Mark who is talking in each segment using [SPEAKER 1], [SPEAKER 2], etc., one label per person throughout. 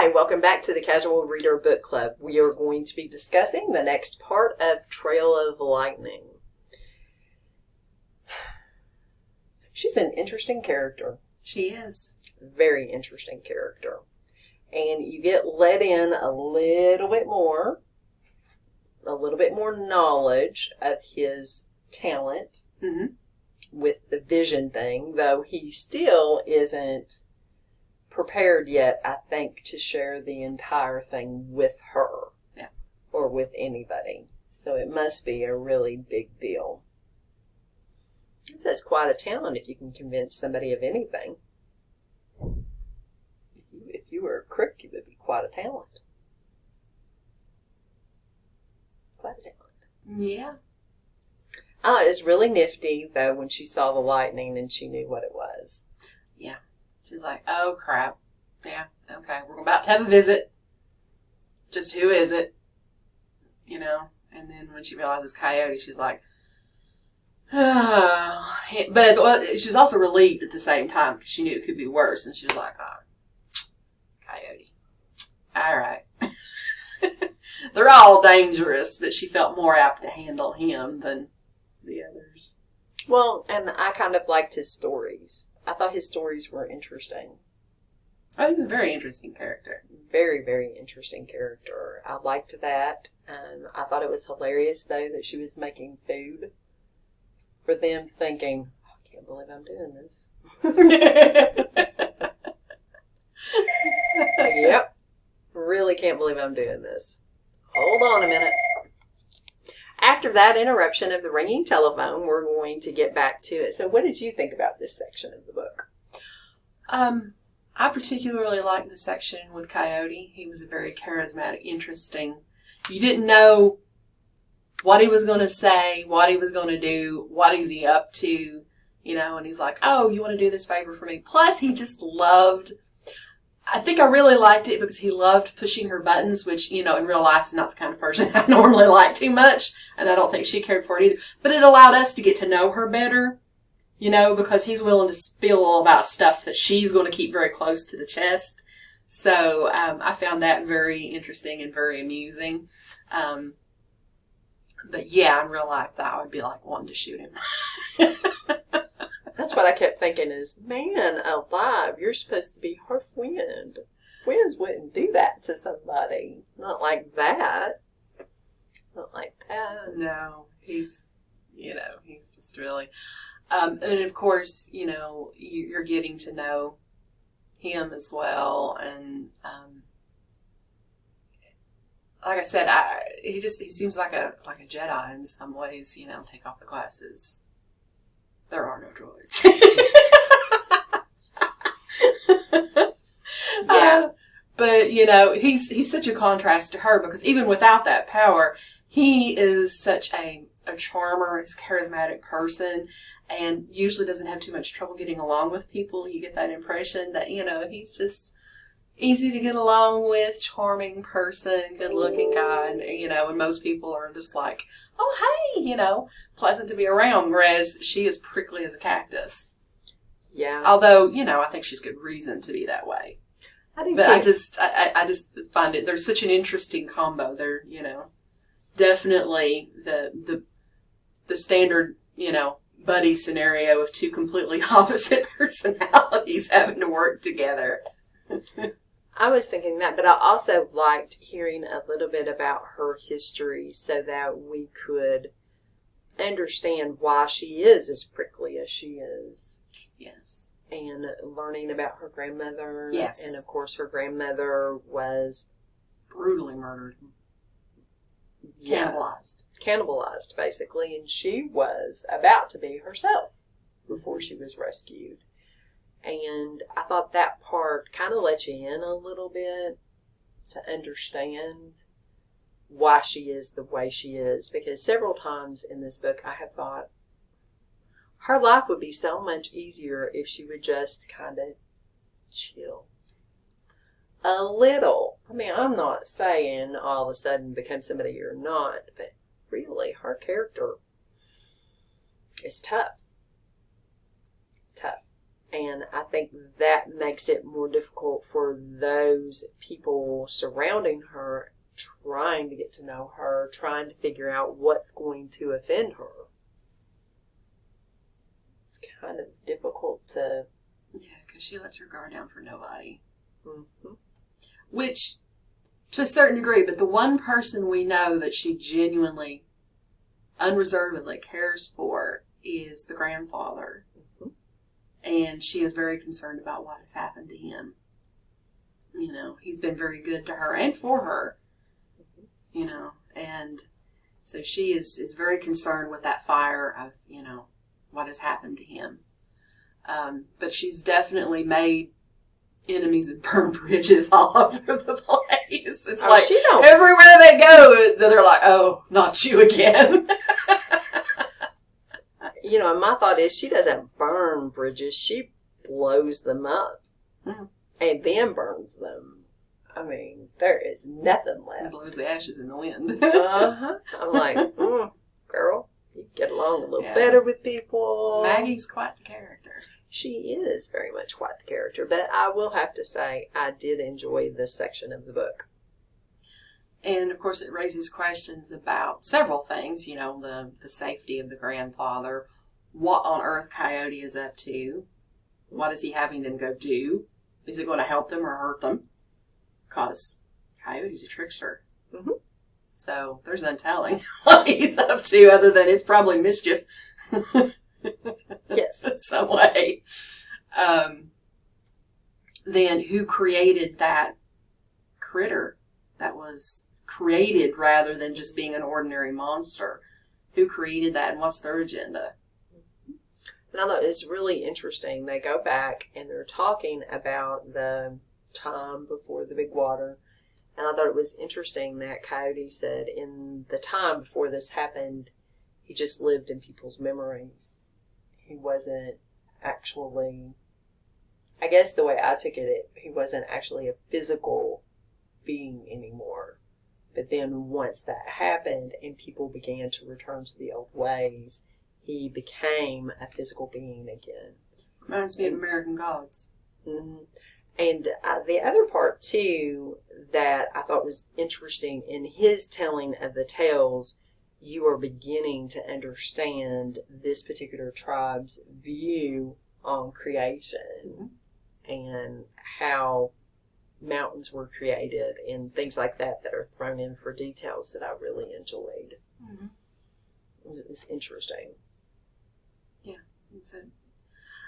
[SPEAKER 1] Hi, welcome back to the Casual Reader Book Club. We are going to be discussing the next part of Trail of Lightning. She's an interesting character.
[SPEAKER 2] She is.
[SPEAKER 1] Very interesting character. And you get let in a little bit more knowledge of his talent with the vision thing, though he still isn't prepared yet, I think, to share the entire thing with her.
[SPEAKER 2] Yeah.
[SPEAKER 1] Or with anybody. So it must be a really big deal. It says quite a talent if you can convince somebody of anything. If you were a crook, you would be quite a talent. Quite a talent.
[SPEAKER 2] Yeah.
[SPEAKER 1] Oh, it was really nifty, though, when she saw the lightning and she knew what it was.
[SPEAKER 2] Yeah. She's like, oh, crap. Yeah, okay. We're about to have a visit. Just who is it? You know? And then when she realizes Coyote, she's like, oh. But she was also relieved at the same time because she knew it could be worse. And she was like, oh, Coyote. All right. They're all dangerous, but she felt more apt to handle him than the others.
[SPEAKER 1] Well, and I kind of liked his stories. I thought his stories were interesting.
[SPEAKER 2] Oh, he's a very interesting character.
[SPEAKER 1] Very, very interesting character. I liked that. I thought it was hilarious, though, that she was making food for them, thinking, oh, I can't believe I'm doing this. Yep. Really can't believe I'm doing this. Hold on a minute. After that interruption of the ringing telephone, we're going to get back to it. So what did you think about this section of the book?
[SPEAKER 2] I particularly liked the section with Coyote. He was a very charismatic, interesting. You didn't know what he was going to say, what he was going to do, what is he up to, you know, and he's like, oh, you want to do this favor for me? Plus, he just loved, I think I really liked it because he loved pushing her buttons, which, you know, in real life is not the kind of person I normally like too much, and I don't think she cared for it either. But it allowed us to get to know her better. You know, because he's willing to spill about stuff that she's going to keep very close to the chest. So I found that very interesting and very amusing. But yeah, in real life, that I would be like wanting to shoot him.
[SPEAKER 1] That's what I kept thinking is, man alive, you're supposed to be her friend. Friends wouldn't do that to somebody. Not like that. Not like that.
[SPEAKER 2] No, he's just really... and of course, you know, you're getting to know him as well. And like I said, he seems like a Jedi in some ways. You know, take off the glasses. There are no droids. Yeah, but you know, he's such a contrast to her because even without that power, he is such a charmer, he's a charismatic person. And usually doesn't have too much trouble getting along with people. You get that impression that, you know, he's just easy to get along with, charming person, good-looking guy. And, you know, and most people are just like, oh, hey, you know, pleasant to be around. Whereas she is prickly as a cactus.
[SPEAKER 1] Yeah.
[SPEAKER 2] Although, you know, I think she's good reason to be that way.
[SPEAKER 1] I do
[SPEAKER 2] but
[SPEAKER 1] too.
[SPEAKER 2] I just find it, there's such an interesting combo. They're, you know, definitely the standard, you know, buddy scenario of two completely opposite personalities having to work together.
[SPEAKER 1] I was thinking that, but I also liked hearing a little bit about her history so that we could understand why she is as prickly as she is.
[SPEAKER 2] Yes.
[SPEAKER 1] And learning about her grandmother.
[SPEAKER 2] Yes.
[SPEAKER 1] And of course her grandmother was
[SPEAKER 2] brutally murdered.
[SPEAKER 1] Yeah. Cannibalized, basically, and she was about to be herself before she was rescued. And I thought that part kind of let you in a little bit to understand why she is the way she is, because several times in this book I have thought her life would be so much easier if she would just kind of chill. A little. I mean, I'm not saying all of a sudden become somebody you're not, but really, her character is tough. Tough. And I think that makes it more difficult for those people surrounding her, trying to get to know her, trying to figure out what's going to offend her. It's kind of difficult to...
[SPEAKER 2] Yeah, because she lets her guard down for nobody.
[SPEAKER 1] Mm-hmm.
[SPEAKER 2] Which, to a certain degree, but the one person we know that she genuinely, unreservedly cares for is the grandfather.
[SPEAKER 1] Mm-hmm.
[SPEAKER 2] And she is very concerned about what has happened to him. You know, he's been very good to her and for her. You know, and so she is very concerned with that fire of, you know, what has happened to him. But she's definitely made enemies and burned bridges all over the place. It's like everywhere they go, they're like, oh, not you again.
[SPEAKER 1] You know, and my thought is she doesn't burn bridges. She blows them up and then burns them. I mean, there is nothing left.
[SPEAKER 2] It blows the ashes in the wind.
[SPEAKER 1] I'm like, girl, you get along a little better with people.
[SPEAKER 2] Maggie's quite the character.
[SPEAKER 1] She is very much quite the character. But I will have to say, I did enjoy this section of the book.
[SPEAKER 2] And, of course, it raises questions about several things. You know, the safety of the grandfather. What on earth Coyote is up to. What is he having them go do? Is it going to help them or hurt them? Because Coyote's a trickster. Mm-hmm. So there's no telling what he's up to other than it's probably mischief.
[SPEAKER 1] Yes.
[SPEAKER 2] In some way. Then who created that critter that was created rather than just being an ordinary monster? Who created that and what's their agenda?
[SPEAKER 1] And I thought it was really interesting. They go back and they're talking about the time before the big water. And I thought it was interesting that Coyote said in the time before this happened, he just lived in people's memories. He wasn't actually, I guess the way I took it, he wasn't actually a physical being anymore. But then once that happened and people began to return to the old ways, he became a physical being again.
[SPEAKER 2] Reminds me of American Gods.
[SPEAKER 1] Mm-hmm. And the other part, too, that I thought was interesting in his telling of the tales, you are beginning to understand this particular tribe's view on creation and how mountains were created and things like that that are thrown in for details that I really enjoyed. Mm-hmm. It was interesting.
[SPEAKER 2] Yeah.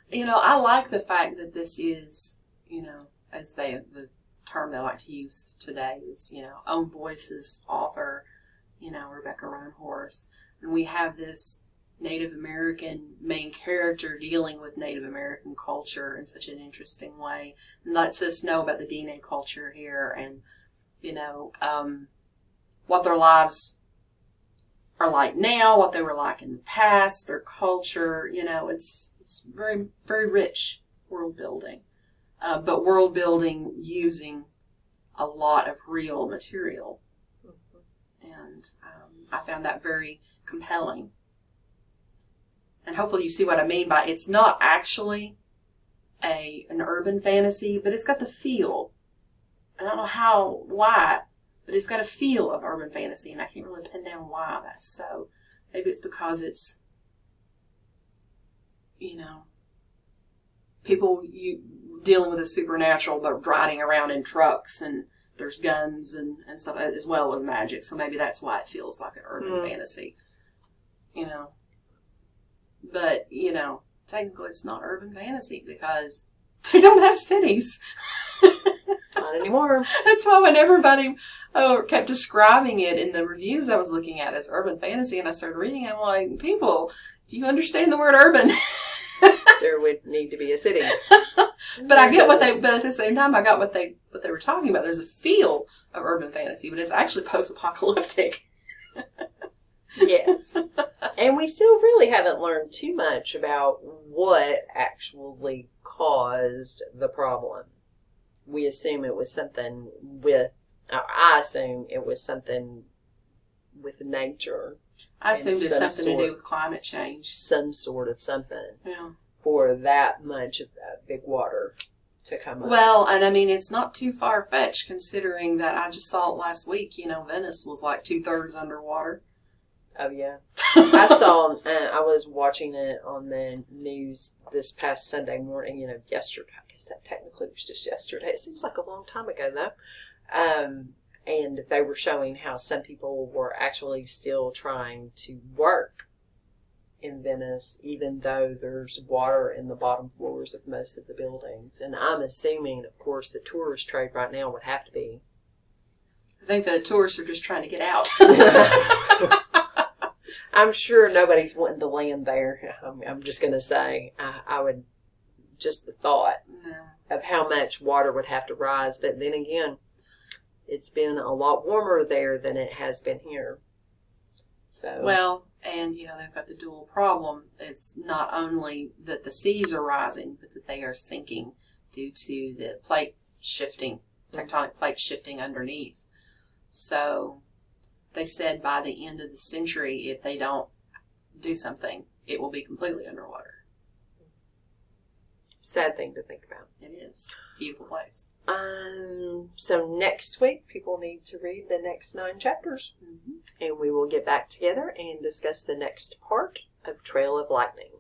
[SPEAKER 2] You know, I like the fact that this is, you know, as the term they like to use today is, you know, own voices, author, you know, Rebecca Roanhorse. And we have this Native American main character dealing with Native American culture in such an interesting way. And lets us know about the DNA culture here and, you know, what their lives are like now, what they were like in the past, their culture. You know, it's very, very rich world building. But world building using a lot of real material. And I found that very compelling. And hopefully you see what I mean by it's not actually an urban fantasy, but it's got the feel. I don't know why, but it's got a feel of urban fantasy, and I can't really pin down why that's so. Maybe it's because it's, you know, people dealing with the supernatural, but riding around in trucks, and there's guns and stuff as well as magic. So maybe that's why it feels like an urban fantasy, you know. But, you know, technically it's not urban fantasy because they don't have cities.
[SPEAKER 1] Not anymore.
[SPEAKER 2] That's why when everybody kept describing it in the reviews I was looking at as urban fantasy, and I started reading, I'm like, people, do you understand the word urban?
[SPEAKER 1] There would need to be a city.
[SPEAKER 2] But I get but at the same time, I got what they were talking about. There's a feel of urban fantasy, but it's actually post-apocalyptic.
[SPEAKER 1] Yes. And we still really haven't learned too much about what actually caused the problem. We assume it was something I assume it was something with nature.
[SPEAKER 2] I assumed it's something to do with climate change.
[SPEAKER 1] Some sort of something.
[SPEAKER 2] Yeah.
[SPEAKER 1] for that much of that big water to come up.
[SPEAKER 2] Well, and I mean, it's not too far-fetched considering that I just saw it last week. Venice was like 2/3 underwater.
[SPEAKER 1] Oh, yeah. I saw, I was watching it on the news this past Sunday morning, yesterday. I guess that technically was just yesterday. It seems like a long time ago, though. And they were showing how some people were actually still trying to work in Venice, even though there's water in the bottom floors of most of the buildings. And I'm assuming, of course, the tourist trade right now would have to be.
[SPEAKER 2] I think the tourists are just trying to get out.
[SPEAKER 1] I'm sure nobody's wanting to land there. I'm just going to say, I would, just the thought of how much water would have to rise. But then again, it's been a lot warmer there than it has been here. So
[SPEAKER 2] well, and they've got the dual problem. It's not only that the seas are rising, but that they are sinking due to the plate shifting, tectonic plate shifting underneath. So they said by the end of the century, if they don't do something, it will be completely underwater.
[SPEAKER 1] Sad thing to think about.
[SPEAKER 2] It is. Beautiful place.
[SPEAKER 1] So next week, people need to read the next 9 chapters. Mm-hmm. And we will get back together and discuss the next part of Trail of Lightning.